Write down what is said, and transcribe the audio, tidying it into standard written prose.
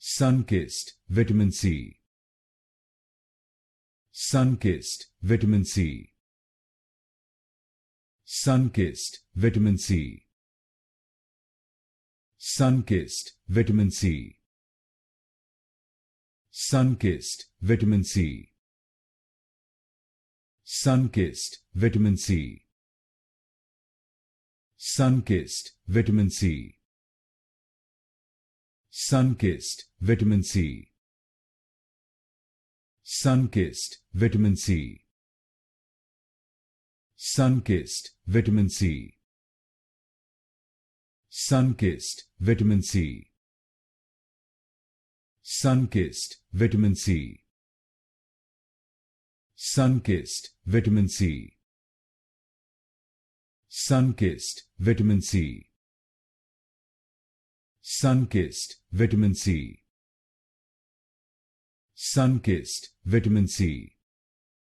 Sunkist Vitamin C. Sunkist Vitamin C. Sunkist Vitamin C. Sunkist Vitamin C. Sunkist Vitamin C. Sunkist Vitamin C. Sunkist Vitamin C. Sunkist Vitamin C. Sunkist Vitamin C. Sunkist Vitamin C. Sunkist Vitamin C. Sunkist Vitamin C. Sunkist Vitamin C. Sunkist Vitamin C. Sunkist Vitamin C. Sunkist Vitamin C.